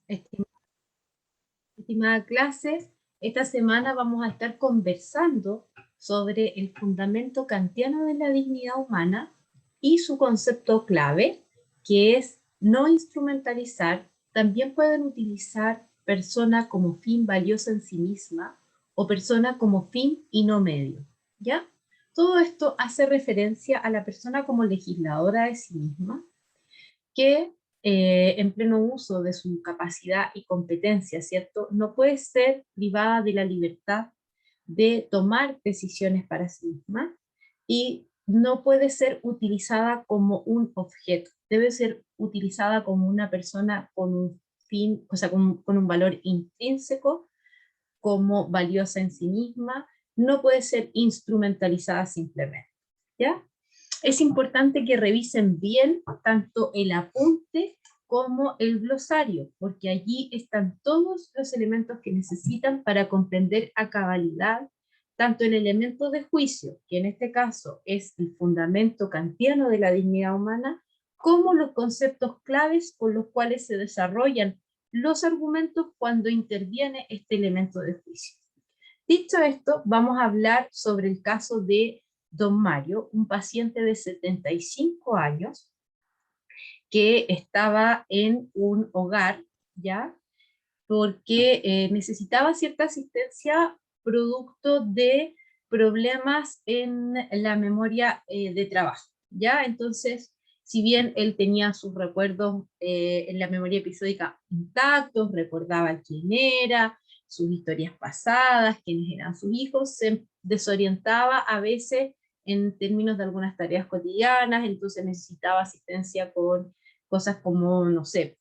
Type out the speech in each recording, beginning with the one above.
Estim- Estimada clase, esta semana vamos a estar conversando sobre el fundamento kantiano de la dignidad humana y su concepto clave, que es no instrumentalizar. También pueden utilizar persona como fin valiosa en sí misma o persona como fin y no medio, ¿ya? Todo esto hace referencia a la persona como legisladora de sí misma, que en pleno uso de su capacidad y competencia, ¿cierto? No puede ser privada de la libertad de tomar decisiones para sí misma y no puede ser utilizada como un objeto, debe ser utilizada como una persona con un fin, o sea, con un valor intrínseco, como valiosa en sí misma, no puede ser instrumentalizada simplemente, ¿ya? Es importante que revisen bien tanto el apunte como el glosario, porque allí están todos los elementos que necesitan para comprender a cabalidad tanto el elemento de juicio, que en este caso es el fundamento kantiano de la dignidad humana, como los conceptos claves con los cuales se desarrollan los argumentos cuando interviene este elemento de juicio. Dicho esto, vamos a hablar sobre el caso de don Mario, un paciente de 75 años que estaba en un hogar, ¿ya? Porque necesitaba cierta asistencia producto de problemas en la memoria de trabajo, ¿ya? Entonces, si bien él tenía sus recuerdos en la memoria episódica intactos, recordaba quién era, sus historias pasadas, quiénes eran sus hijos, se desorientaba a veces en términos de algunas tareas cotidianas, entonces necesitaba asistencia con cosas como, no sé,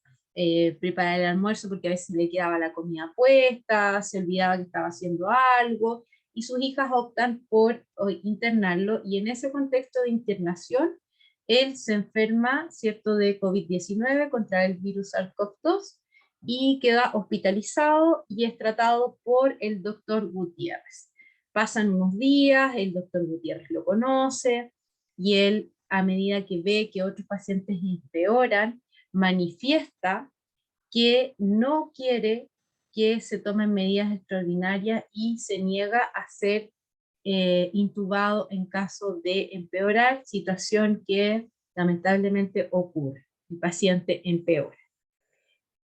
preparar el almuerzo porque a veces le quedaba la comida puesta, se olvidaba que estaba haciendo algo, y sus hijas optan por internarlo, y en ese contexto de internación, él se enferma, ¿cierto?, de COVID-19 contra el virus SARS-CoV-2 y queda hospitalizado y es tratado por el doctor Gutiérrez. Pasan unos días, el doctor Gutiérrez lo conoce y él, a medida que ve que otros pacientes empeoran, manifiesta que no quiere que se tomen medidas extraordinarias y se niega a ser intubado en caso de empeorar, situación que lamentablemente ocurre. El paciente empeora.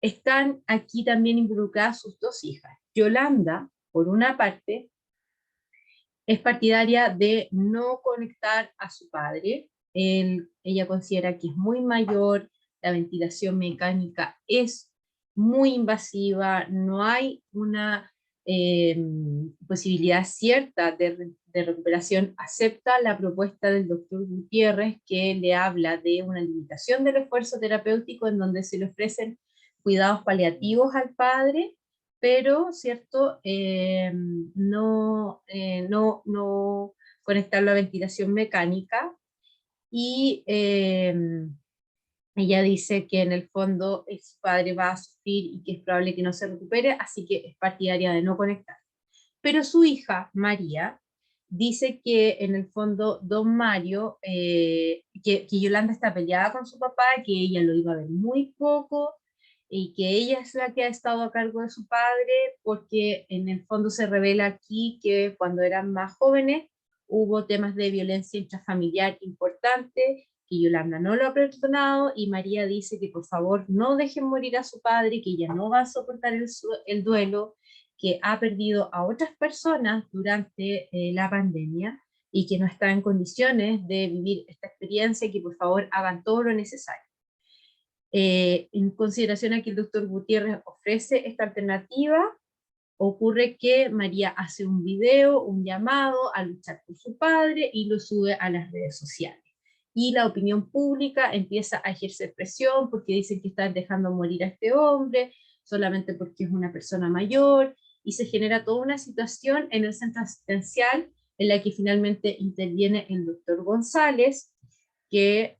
Están aquí también involucradas sus dos hijas. Yolanda, por una parte, es partidaria de no conectar a su padre. Ella considera que es muy mayor, la ventilación mecánica es muy invasiva, no hay una eh, posibilidad cierta de recuperación. Acepta la propuesta del doctor Gutiérrez, que le habla de una limitación del esfuerzo terapéutico en donde se le ofrecen cuidados paliativos al padre, pero, ¿cierto? No conectar la ventilación mecánica, y ella dice que en el fondo su padre va a sufrir y que es probable que no se recupere, así que es partidaria de no conectar. Pero su hija, María, dice que en el fondo don Mario, que Yolanda está peleada con su papá, que ella lo iba a ver muy poco, y que ella es la que ha estado a cargo de su padre, porque en el fondo se revela aquí que cuando eran más jóvenes hubo temas de violencia intrafamiliar importante, que Yolanda no lo ha perdonado, y María dice que por favor no dejen morir a su padre, que ella no va a soportar el duelo, que ha perdido a otras personas durante la pandemia y que no está en condiciones de vivir esta experiencia, y que por favor hagan todo lo necesario. En consideración a que el doctor Gutiérrez ofrece esta alternativa, ocurre que María hace un video, un llamado a luchar por su padre y lo sube a las redes sociales. Y la opinión pública empieza a ejercer presión porque dicen que están dejando morir a este hombre solamente porque es una persona mayor, y se genera toda una situación en el centro asistencial en la que finalmente interviene el doctor González, que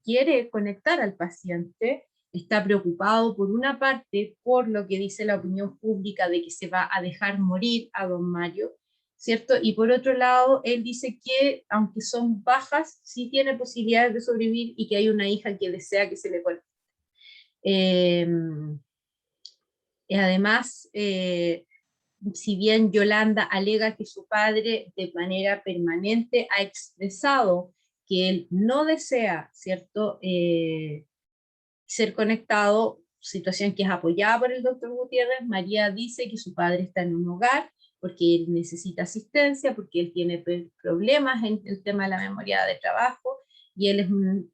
quiere conectar al paciente, está preocupado por una parte por lo que dice la opinión pública de que se va a dejar morir a don Mario, ¿cierto? Y por otro lado, él dice que aunque son bajas, sí tiene posibilidades de sobrevivir y que hay una hija que desea que se le conecte. Eh, Además, si bien Yolanda alega que su padre de manera permanente ha expresado que él no desea, ¿cierto?, ser conectado, situación que es apoyada por el doctor Gutiérrez, María dice que su padre está en un hogar porque él necesita asistencia, porque él tiene problemas en el tema de la memoria de trabajo, y él es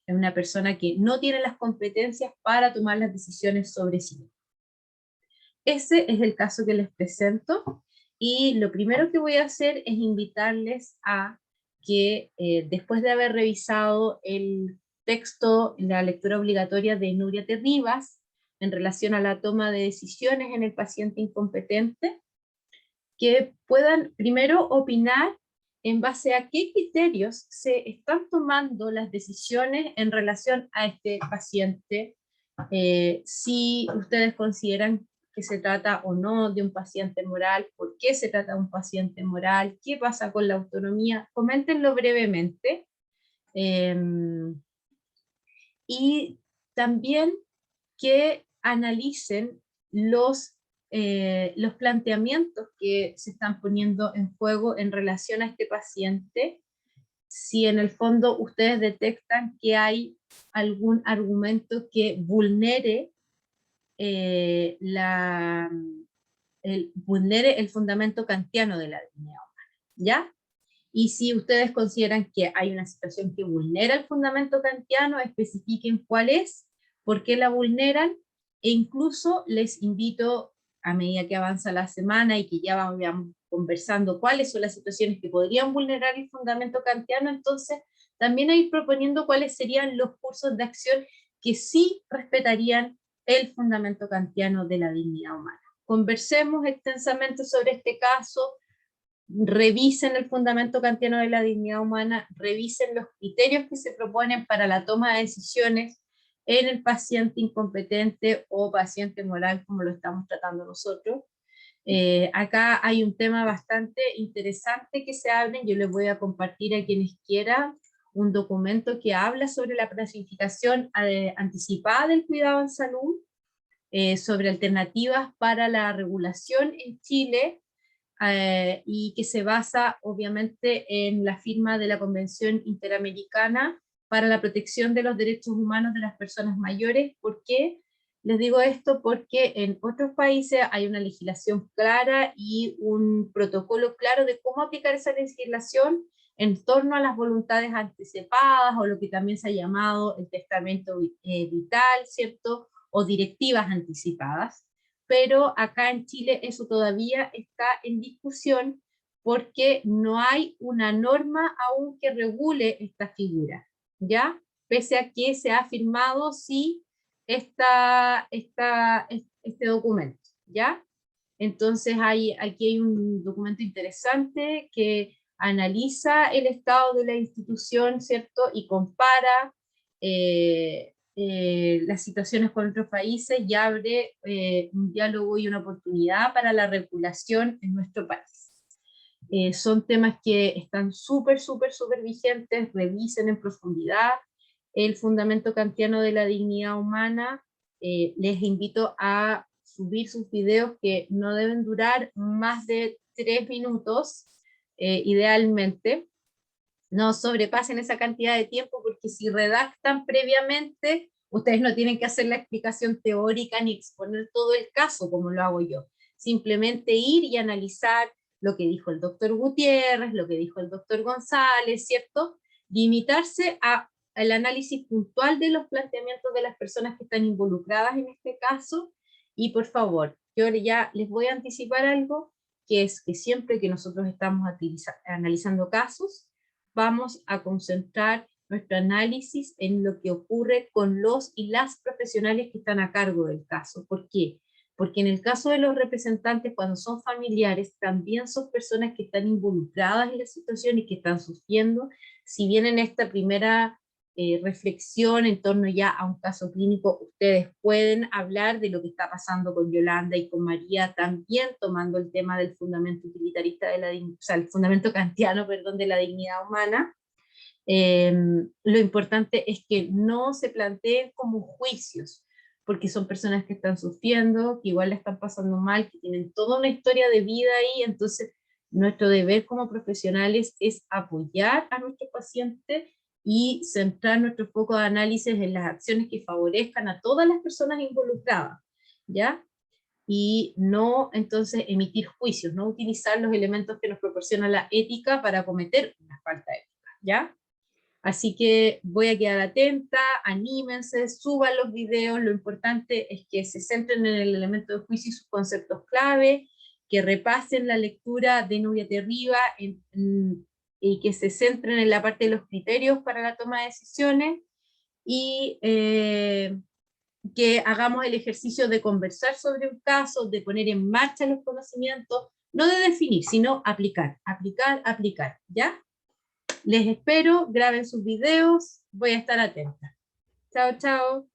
una persona que no tiene las competencias para tomar las decisiones sobre sí. Ese es el caso que les presento, y lo primero que voy a hacer es invitarles a que después de haber revisado el texto, la lectura obligatoria de Nuria Terribas en relación a la toma de decisiones en el paciente incompetente, que puedan primero opinar en base a qué criterios se están tomando las decisiones en relación a este paciente, si ustedes consideran que se trata o no de un paciente moral, por qué se trata de un paciente moral, qué pasa con la autonomía, coméntenlo brevemente. Y también que analicen los planteamientos que se están poniendo en juego en relación a este paciente, si en el fondo ustedes detectan que hay algún argumento que vulnere, vulnere el fundamento kantiano de la dignidad humana, ¿ya? Y si ustedes consideran que hay una situación que vulnera el fundamento kantiano, especifiquen cuál es, por qué la vulneran, e incluso les invito, a medida que avanza la semana y que ya vamos conversando cuáles son las situaciones que podrían vulnerar el fundamento kantiano, entonces también a ir proponiendo cuáles serían los cursos de acción que sí respetarían el fundamento kantiano de la dignidad humana. Conversemos extensamente sobre este caso, revisen el fundamento kantiano de la dignidad humana, revisen los criterios que se proponen para la toma de decisiones en el paciente incompetente o paciente moral, como lo estamos tratando nosotros. Acá hay un tema bastante interesante que se abre, yo les voy a compartir a quienes quieran un documento que habla sobre la planificación anticipada del cuidado en salud, sobre alternativas para la regulación en Chile, y que se basa obviamente en la firma de la Convención Interamericana para la Protección de los Derechos Humanos de las Personas Mayores. ¿Por qué les digo esto? Porque en otros países hay una legislación clara y un protocolo claro de cómo aplicar esa legislación en torno a las voluntades anticipadas, o lo que también se ha llamado el testamento vital, ¿cierto?, o directivas anticipadas. Pero acá en Chile eso todavía está en discusión porque no hay una norma aún que regule esta figura, ¿ya? Pese a que se ha firmado, sí, este documento, ¿ya? Entonces aquí hay un documento interesante que analiza el estado de la institución, ¿cierto? Y compara las situaciones con otros países, y abre un diálogo y una oportunidad para la regulación en nuestro país. Son temas que están súper vigentes, revisen en profundidad el fundamento kantiano de la dignidad humana. Les invito a subir sus videos, que no deben durar más de 3 minutos, idealmente. No sobrepasen esa cantidad de tiempo, porque si redactan previamente, ustedes no tienen que hacer la explicación teórica ni exponer todo el caso como lo hago yo. Simplemente ir y analizar lo que dijo el doctor Gutiérrez, lo que dijo el doctor González, ¿cierto? Limitarse al análisis puntual de los planteamientos de las personas que están involucradas en este caso. Y por favor, yo ya les voy a anticipar algo, que es que siempre que nosotros estamos analizando casos, vamos a concentrar nuestro análisis en lo que ocurre con los y las profesionales que están a cargo del caso. ¿Por qué? Porque en el caso de los representantes, cuando son familiares, también son personas que están involucradas en la situación y que están sufriendo. Si bien en esta primera reflexión en torno ya a un caso clínico, ustedes pueden hablar de lo que está pasando con Yolanda y con María, también tomando el tema del fundamento utilitarista de o sea, el fundamento kantiano, perdón, de la dignidad humana. Lo importante es que no se planteen como juicios, porque son personas que están sufriendo, que igual la están pasando mal, que tienen toda una historia de vida ahí, entonces nuestro deber como profesionales es apoyar a nuestro paciente y centrar nuestro foco de análisis en las acciones que favorezcan a todas las personas involucradas, ¿ya? Y no entonces emitir juicios, no utilizar los elementos que nos proporciona la ética para cometer una falta ética, ¿ya? Así que voy a quedar atenta, anímense, suban los videos, lo importante es que se centren en el elemento de juicio y sus conceptos clave, que repasen la lectura de Nubia Terriba y que se centren en la parte de los criterios para la toma de decisiones y que hagamos el ejercicio de conversar sobre un caso, de poner en marcha los conocimientos, no de definir, sino aplicar, aplicar, aplicar, ¿ya? Les espero, graben sus videos, voy a estar atenta. Chao, chao.